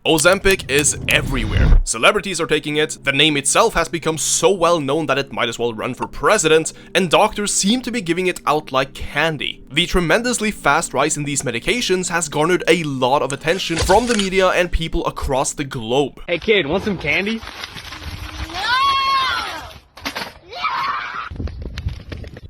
Ozempic is everywhere. Celebrities are taking it, the name itself has become so well known that it might as well run for president, and doctors seem to be giving it out like candy. The tremendously fast rise in these medications has garnered a lot of attention from the media and people across the globe. Hey kid, want some candy?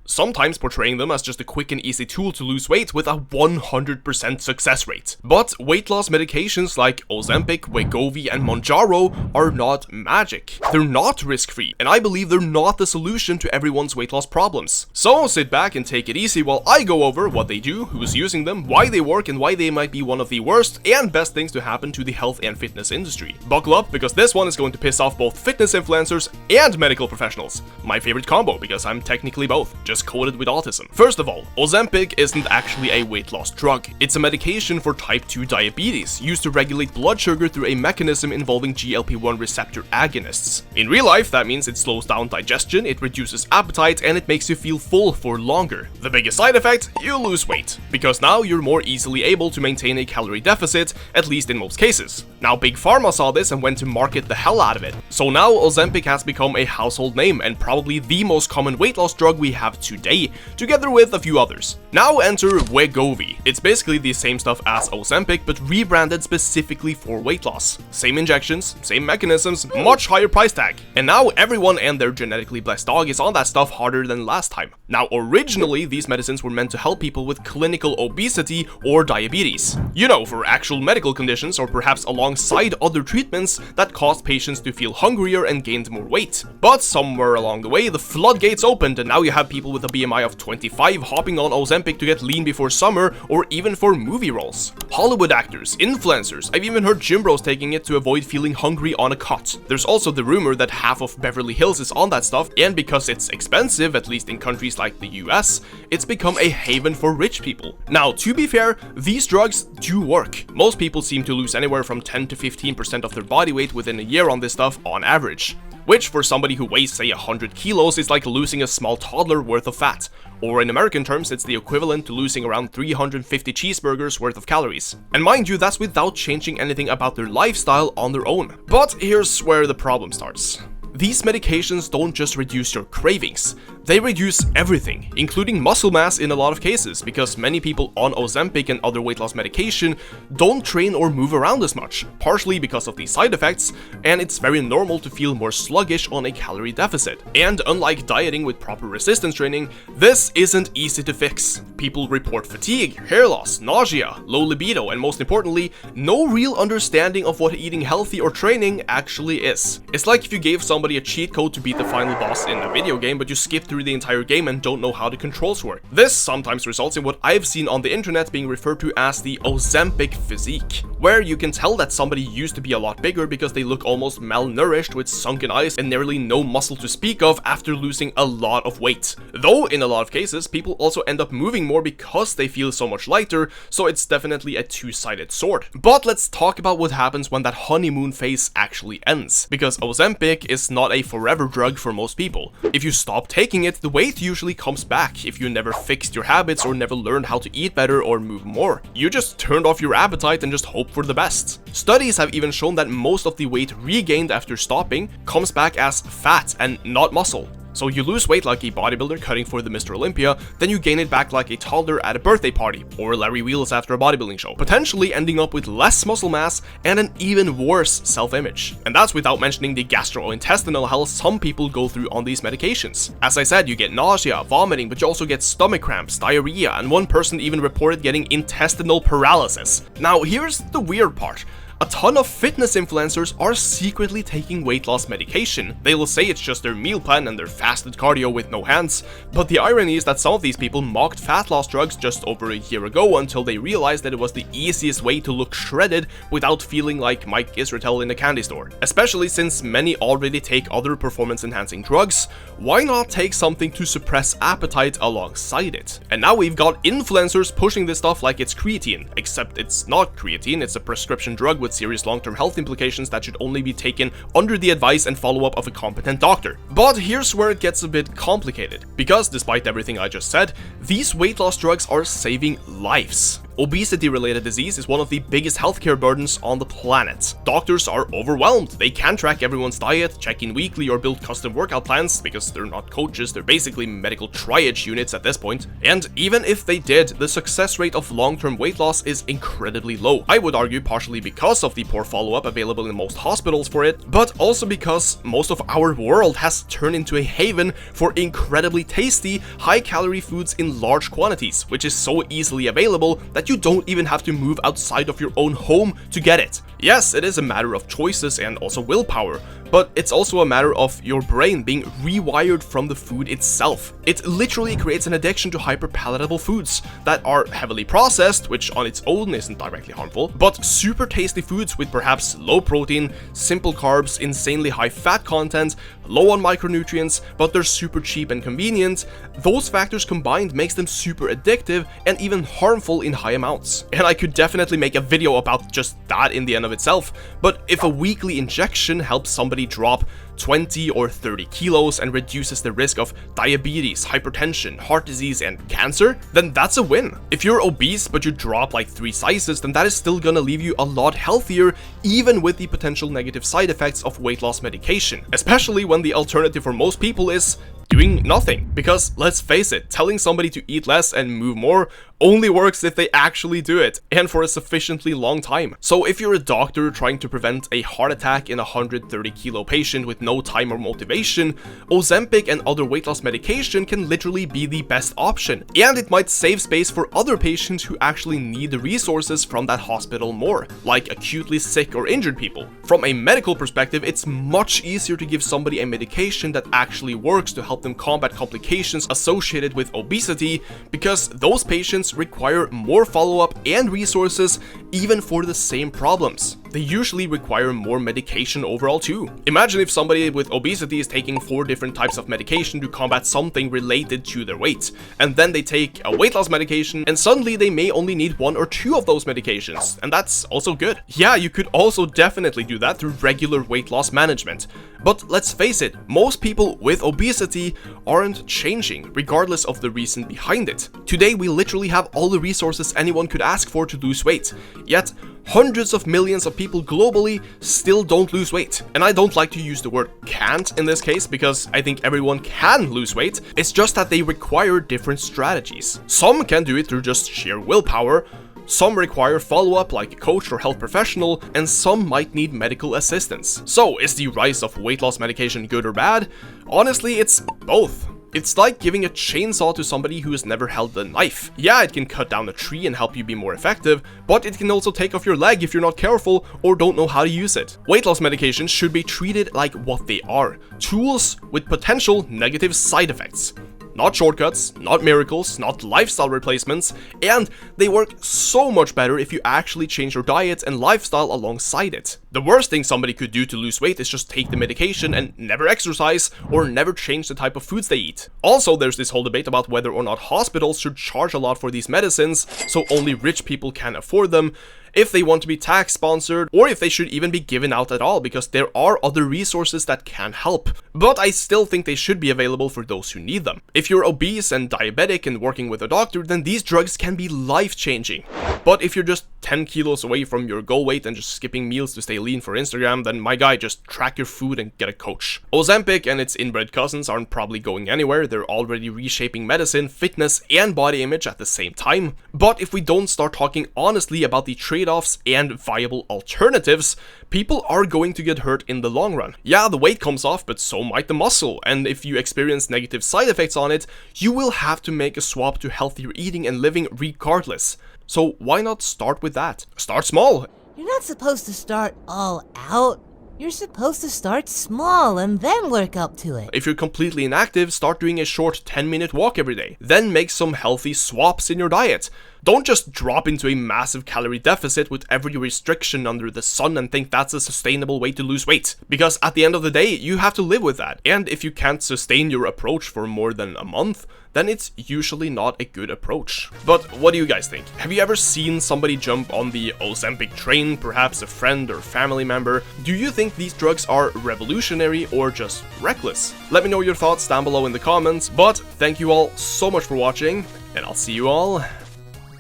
Sometimes portraying them as just a quick and easy tool to lose weight with a 100% success rate. But weight loss medications like Ozempic, Wegovy, and Mounjaro are not magic. They're not risk-free, and I believe they're not the solution to everyone's weight loss problems. So sit back and take it easy while I go over what they do, who's using them, why they work, and why they might be one of the worst and best things to happen to the health and fitness industry. Buckle up, because this one is going to piss off both fitness influencers and medical professionals. My favorite combo, because I'm technically both, just coded with autism. First of all, Ozempic isn't actually a weight loss drug. It's a medication for type 2 diabetes, used to regulate blood sugar through a mechanism involving GLP-1 receptor agonists. In real life, that means it slows down digestion, it reduces appetite, and it makes you feel full for longer. The biggest side effect? You lose weight, because now you're more easily able to maintain a calorie deficit, at least in most cases. Now, Big Pharma saw this and went to market the hell out of it. So now Ozempic has become a household name and probably the most common weight loss drug we have today, together with a few others. Now enter Wegovy. It's basically the same stuff as Ozempic, but rebranded specifically for weight loss. Same injections, same mechanisms, much higher price tag. And now everyone and their genetically blessed dog is on that stuff harder than last time. Now, originally, these medicines were meant to help people with clinical obesity or diabetes. You know, for actual medical conditions, or perhaps alongside other treatments that caused patients to feel hungrier and gained more weight. But somewhere along the way, the floodgates opened, and now you have people with a BMI of 25 hopping on Ozempic to get lean before summer, or even for movie roles. Hollywood actors, influencers, I've even heard gym bros taking it to avoid feeling hungry on a cut. There's also the rumor that half of Beverly Hills is on that stuff, and because it's expensive, at least in countries like the US, it's become a haven for rich people. Now, to be fair, these drugs do work. Most people seem to lose anywhere from 10 to 15% of their body weight within a year on this stuff on average, which for somebody who weighs say 100 kilos is like losing a small toddler worth of fat. Or in American terms, it's the equivalent to losing around 350 cheeseburgers worth of calories. And mind you, that's without changing anything about their lifestyle on their own. But here's where the problem starts. These medications don't just reduce your cravings, they reduce everything, including muscle mass in a lot of cases, because many people on Ozempic and other weight loss medication don't train or move around as much, partially because of these side effects, and it's very normal to feel more sluggish on a calorie deficit. And unlike dieting with proper resistance training, this isn't easy to fix. People report fatigue, hair loss, nausea, low libido, and most importantly, no real understanding of what eating healthy or training actually is. It's like if you gave somebody a cheat code to beat the final boss in a video game, but you skip through the entire game and don't know how the controls work. This sometimes results in what I've seen on the internet being referred to as the Ozempic physique, where you can tell that somebody used to be a lot bigger because they look almost malnourished with sunken eyes and nearly no muscle to speak of after losing a lot of weight. Though in a lot of cases, people also end up moving more because they feel so much lighter, so it's definitely a two-sided sword. But let's talk about what happens when that honeymoon phase actually ends, because Ozempic is not a forever drug for most people. If you stop taking it, the weight usually comes back if you never fixed your habits or never learned how to eat better or move more. You just turned off your appetite and just hope for the best. Studies have even shown that most of the weight regained after stopping comes back as fat and not muscle. So you lose weight like a bodybuilder cutting for the Mr. Olympia, then you gain it back like a toddler at a birthday party, or Larry Wheels after a bodybuilding show, potentially ending up with less muscle mass and an even worse self-image. And that's without mentioning the gastrointestinal health some people go through on these medications. As I said, you get nausea, vomiting, but you also get stomach cramps, diarrhea, and one person even reported getting intestinal paralysis. Now here's the weird part. A ton of fitness influencers are secretly taking weight loss medication. They will say it's just their meal plan and their fasted cardio with no hands, but the irony is that some of these people mocked fat loss drugs just over a year ago until they realized that it was the easiest way to look shredded without feeling like Mike Israetel in a candy store. Especially since many already take other performance-enhancing drugs, why not take something to suppress appetite alongside it? And now we've got influencers pushing this stuff like it's creatine, except it's not creatine, it's a prescription drug with serious long-term health implications that should only be taken under the advice and follow-up of a competent doctor. But here's where it gets a bit complicated, because despite everything I just said, these weight loss drugs are saving lives. Obesity-related disease is one of the biggest healthcare burdens on the planet. Doctors are overwhelmed. They can't track everyone's diet, check in weekly, or build custom workout plans because they're not coaches, they're basically medical triage units at this point. And even if they did, the success rate of long-term weight loss is incredibly low. I would argue partially because of the poor follow-up available in most hospitals for it, but also because most of our world has turned into a haven for incredibly tasty, high-calorie foods in large quantities, which is so easily available that you don't even have to move outside of your own home to get it. Yes, it is a matter of choices and also willpower, but it's also a matter of your brain being rewired from the food itself. It literally creates an addiction to hyper-palatable foods that are heavily processed, which on its own isn't directly harmful, but super tasty foods with perhaps low protein, simple carbs, insanely high fat content, low on micronutrients, but they're super cheap and convenient. Those factors combined makes them super addictive and even harmful in high amounts. And I could definitely make a video about just that in the end of itself, but if a weekly injection helps somebody drop 20 or 30 kilos and reduces the risk of diabetes, hypertension, heart disease, and cancer, then that's a win. If you're obese but you drop like 3 sizes, then that is still gonna leave you a lot healthier, even with the potential negative side effects of weight loss medication, especially when the alternative for most people is doing nothing. Because let's face it, telling somebody to eat less and move more only works if they actually do it, and for a sufficiently long time. So if you're a doctor trying to prevent a heart attack in a 130 kilo patient with no time or motivation, Ozempic and other weight loss medication can literally be the best option, and it might save space for other patients who actually need the resources from that hospital more, like acutely sick or injured people. From a medical perspective, it's much easier to give somebody a medication that actually works to help them combat complications associated with obesity, because those patients require more follow-up and resources even for the same problems. They usually require more medication overall too. Imagine if somebody with obesity is taking 4 different types of medication to combat something related to their weight, and then they take a weight loss medication and suddenly they may only need 1 or 2 of those medications, and that's also good. Yeah, you could also definitely do that through regular weight loss management. But let's face it, most people with obesity aren't changing, regardless of the reason behind it. Today we literally have all the resources anyone could ask for to lose weight, yet hundreds of millions of people globally still don't lose weight. And I don't like to use the word can't in this case, because I think everyone can lose weight, it's just that they require different strategies. Some can do it through just sheer willpower, some require follow-up like a coach or health professional, and some might need medical assistance. So, is the rise of weight loss medication good or bad? Honestly, it's both. It's like giving a chainsaw to somebody who has never held a knife. Yeah, it can cut down a tree and help you be more effective, but it can also take off your leg if you're not careful or don't know how to use it. Weight loss medications should be treated like what they are: tools with potential negative side effects. Not shortcuts, not miracles, not lifestyle replacements, and they work so much better if you actually change your diet and lifestyle alongside it. The worst thing somebody could do to lose weight is just take the medication and never exercise or never change the type of foods they eat. Also, there's this whole debate about whether or not hospitals should charge a lot for these medicines, so only rich people can afford them, if they want to be tax sponsored, or if they should even be given out at all, because there are other resources that can help. But I still think they should be available for those who need them. If you're obese and diabetic and working with a doctor, then these drugs can be life-changing. But if you're just 10 kilos away from your goal weight and just skipping meals to stay lean for Instagram, then my guy, just track your food and get a coach. Ozempic and its inbred cousins aren't probably going anywhere. They're already reshaping medicine, fitness, and body image at the same time. But if we don't start talking honestly about the trade-offs and viable alternatives, people are going to get hurt in the long run. Yeah, the weight comes off, but so might the muscle, and if you experience negative side effects on it, you will have to make a swap to healthier eating and living regardless. So why not start with that? Start small. You're not supposed to start all out. You're supposed to start small and then work up to it. If you're completely inactive, start doing a short 10-minute walk every day. Then make some healthy swaps in your diet. Don't just drop into a massive calorie deficit with every restriction under the sun and think that's a sustainable way to lose weight. Because at the end of the day, you have to live with that. And if you can't sustain your approach for more than a month, then it's usually not a good approach. But what do you guys think? Have you ever seen somebody jump on the Ozempic train, perhaps a friend or family member? Do you think these drugs are revolutionary or just reckless? Let me know your thoughts down below in the comments, but thank you all so much for watching, and I'll see you all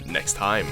next time.